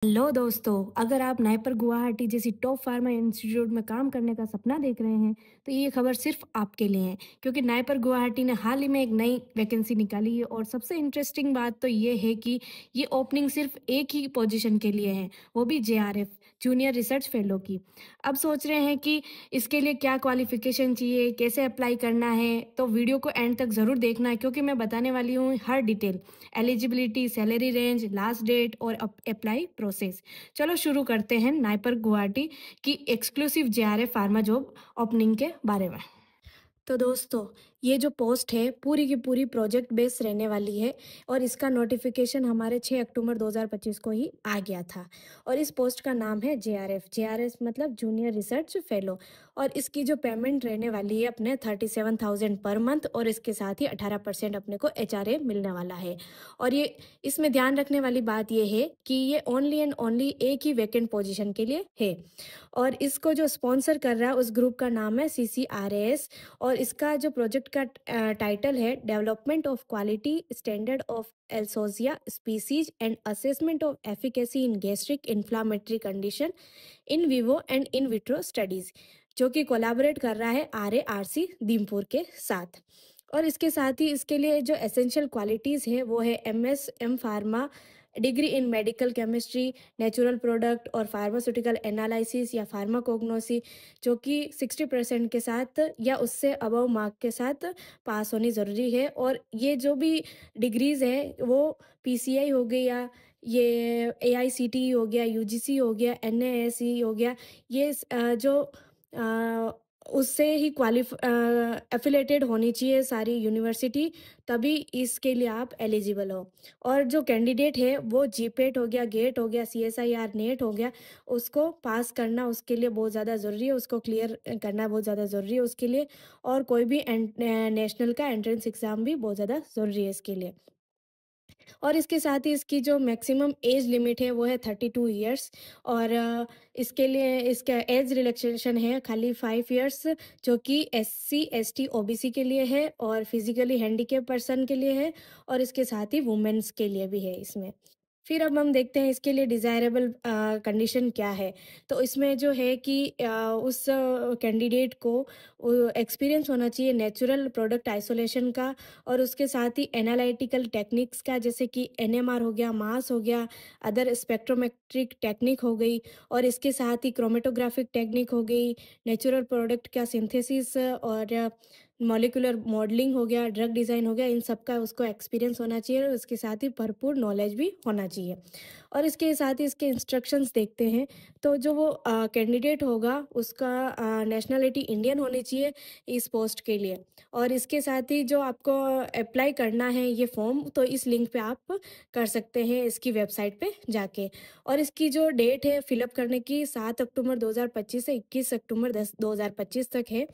Hello दोस्तों, अगर आप नाइपर गुवाहाटी जैसी टॉप फार्मा इंस्टीट्यूट में काम करने का सपना देख रहे हैं, तो ये खबर सिर्फ आपके लिए है क्योंकि नाइपर गुवाहाटी ने हाल ही में एक नई वैकेंसी निकाली है और सबसे इंटरेस्टिंग बात तो ये है कि ये ओपनिंग सिर्फ एक ही पोजीशन के लिए है, वो भी जेआरएफ जूनियर रिसर्च फेलो की। अब सोच रहे हैं कि इसके लिए क्या क्वालिफिकेशन चाहिए, कैसे अप्लाई करना है, तो वीडियो को एंड तक ज़रूर देखना है क्योंकि मैं बताने वाली हूँ हर detail, eligibility, salary range, last date और अप्लाई प्रोसेस। चलो शुरू करते हैं नाइपर गुवाहाटी की exclusive JRF pharma job opening के बारे में। तो दोस्तों, ये जो पोस्ट है पूरी की पूरी प्रोजेक्ट बेस रहने वाली है और इसका नोटिफिकेशन हमारे 6 अक्टूबर 2025 को ही आ गया था। और इस पोस्ट का नाम है जेआरएफ। जेआरएफ मतलब जूनियर रिसर्च फेलो। और इसकी जो पेमेंट रहने वाली है अपने 37,000 पर मंथ और इसके साथ ही 18% अपने को एचआरए मिलने वाला है। और ये इसमें ध्यान रखने वाली बात ये है कि ये ओनली एंड ओनली एक ही वैकेंट पोजीशन के लिए है। और इसको जो स्पॉन्सर कर रहा है उस ग्रुप का नाम है सीसीआरएस। और इसका जो प्रोजेक्ट का टाइटल है development of quality standard of एल्सोजिया species and assessment of efficacy in gastric inflammatory condition in vivo and in vitro studies, जो कि कोलैबोरेट कर रहा है आरएआरसी दीमपुर के साथ। और इसके साथ ही इसके लिए जो एसेंशियल क्वालिटीज़ हैं वो है MS pharma, degree in medical chemistry, natural product और फार्मास्यूटिकल एनालिसिस या फार्माकोग्नोसी, जो कि 60% के साथ या उससे अबव मार्क के साथ पास होनी ज़रूरी है। और ये जो भी डिग्रीज़ हैं वो पीसीआई हो गई या ये एआईसीटीई हो गया, यूजीसी हो गया, एनएएसई हो गया, ये जो अ, उससे ही एफिलेटेड होनी चाहिए सारी यूनिवर्सिटी, तभी इसके लिए आप एलिजिबल हो। और जो कैंडिडेट है वो जीपेट हो गया, गेट हो गया, सीएसआईआर नेट हो गया, उसको पास करना उसके लिए बहुत ज़्यादा ज़रूरी है, उसको क्लियर करना बहुत ज़्यादा ज़रूरी है उसके लिए। और कोई भी नेशनल का एंट्रेंस एग्ज़ाम भी बहुत ज़्यादा ज़रूरी है इसके लिए। और इसके साथ ही इसकी जो मैक्सिमम एज लिमिट है वो है 32 ईयर्स। और इसके लिए इसका एज रिलैक्सेशन है खाली 5 ईयर्स, जो कि एससी एसटी ओबीसी के लिए है और फिजिकली हैंडीकेप पर्सन के लिए है और इसके साथ ही वुमेन्स के लिए भी है इसमें। फिर अब हम देखते हैं इसके लिए डिज़ायरेबल कंडीशन क्या है। तो इसमें जो है कि उस कैंडिडेट को एक्सपीरियंस होना चाहिए नेचुरल प्रोडक्ट आइसोलेशन का और उसके साथ ही एनालिटिकल टेक्निक्स का, जैसे कि एनएमआर हो गया, मास हो गया, अदर स्पेक्ट्रोमेट्रिक टेक्निक हो गई और इसके साथ ही क्रोमेटोग्राफिक टेक्निक हो गई, नेचुरल प्रोडक्ट का सिंथेसिस और मॉलिक्यूलर मॉडलिंग हो गया, ड्रग डिज़ाइन हो गया, इन सब का उसको एक्सपीरियंस होना चाहिए और उसके साथ ही भरपूर नॉलेज भी होना चाहिए। और इसके साथ ही इसके इंस्ट्रक्शंस देखते हैं। तो जो वो कैंडिडेट होगा उसका नेशनलिटी इंडियन होनी चाहिए इस पोस्ट के लिए। और इसके साथ ही जो आपको अप्लाई करना है ये फॉर्म, तो इस लिंक पे आप कर सकते हैं इसकी वेबसाइट पे जाके। और इसकी जो डेट है फिलअप करने की 7 अक्टूबर 2025 से 21 अक्टूबर 2025 तक है।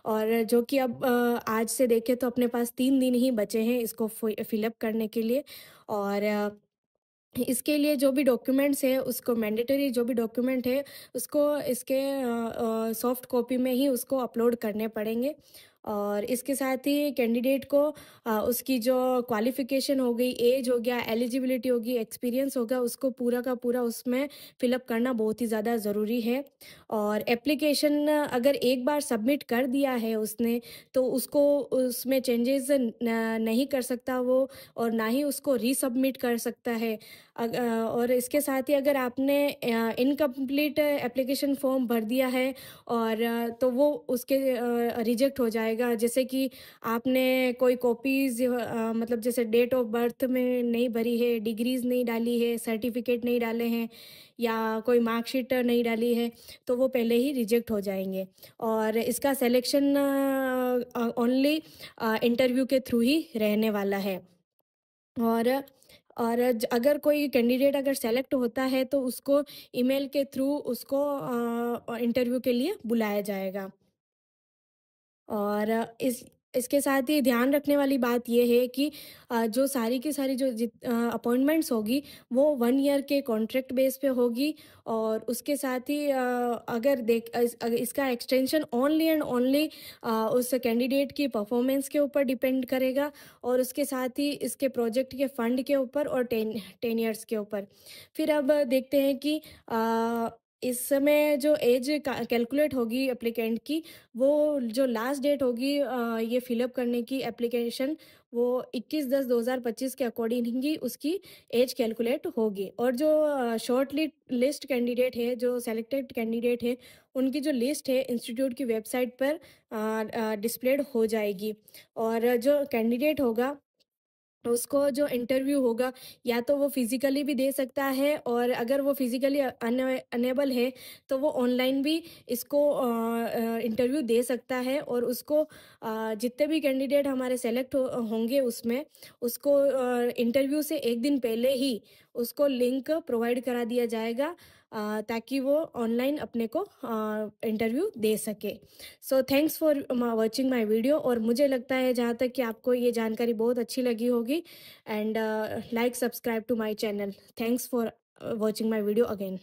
और जो कि अब आज से देखें तो अपने पास 3 दिन ही बचे हैं इसको फिलअप करने के लिए। और इसके लिए जो भी डॉक्यूमेंट्स है उसको मैंडेटरी जो भी डॉक्यूमेंट है उसको इसके सॉफ्ट कॉपी में ही उसको अपलोड करने पड़ेंगे। और इसके साथ ही कैंडिडेट को उसकी जो क्वालिफिकेशन हो गई, एज हो गया, एलिजिबिलिटी होगी, एक्सपीरियंस होगा, उसको पूरा का पूरा उसमें फिलअप करना बहुत ही ज़्यादा ज़रूरी है। और एप्लीकेशन अगर एक बार सबमिट कर दिया है उसने, तो उसको उसमें चेंजेस नहीं कर सकता वो, और ना ही उसको रीसबमिट कर सकता है। और इसके साथ ही अगर आपने इनकम्प्लीट एप्लीकेशन फॉर्म भर दिया है और तो वो उसके रिजेक्ट हो जाएगा। जैसे कि आपने कोई कॉपीज़ मतलब जैसे डेट ऑफ बर्थ में नहीं भरी है, डिग्रीज़ नहीं डाली है, सर्टिफिकेट नहीं डाले हैं या कोई मार्कशीट नहीं डाली है, तो वो पहले ही रिजेक्ट हो जाएंगे। और इसका सिलेक्शन ओनली इंटरव्यू के थ्रू ही रहने वाला है। और अगर कोई कैंडिडेट अगर सेलेक्ट होता है तो उसको ईमेल के थ्रू उसको इंटरव्यू के लिए बुलाया जाएगा। और इस इसके साथ ही ध्यान रखने वाली बात ये है कि जो सारी की सारी जो अपॉइंटमेंट्स होगी वो 1 ईयर के कॉन्ट्रैक्ट बेस पे होगी और उसके साथ ही अगर अगर इसका एक्सटेंशन ओनली एंड ओनली उस कैंडिडेट की परफॉर्मेंस के ऊपर डिपेंड करेगा और उसके साथ ही इसके प्रोजेक्ट के फंड के ऊपर और 10 ईयर्स के ऊपर। फिर अब देखते हैं कि इस समय जो एज कैलकुलेट होगी एप्लीकेंट की, वो जो लास्ट डेट होगी ये फिलअप करने की एप्लीकेशन, वो 21/10/2025 के अकॉर्डिंग ही उसकी एज कैलकुलेट होगी और जो शॉर्ट लिस्ट कैंडिडेट है, जो सेलेक्टेड कैंडिडेट है, उनकी जो लिस्ट है इंस्टीट्यूट की वेबसाइट पर डिस्प्लेड हो जाएगी और जो कैंडिडेट होगा उसको जो इंटरव्यू होगा या तो वो फिज़िकली भी दे सकता है और अगर वो फिज़िकली अनेबल है तो वो ऑनलाइन भी इसको इंटरव्यू दे सकता है और उसको जितने भी कैंडिडेट हमारे सेलेक्ट होंगे उसमें उसको इंटरव्यू से एक दिन पहले ही उसको लिंक प्रोवाइड करा दिया जाएगा ताकि वो ऑनलाइन अपने को इंटरव्यू दे सके। So thanks for watching my video और मुझे लगता है जहाँ तक कि आपको ये जानकारी बहुत अच्छी लगी होगी and like subscribe to my channel. Thanks for watching my video again.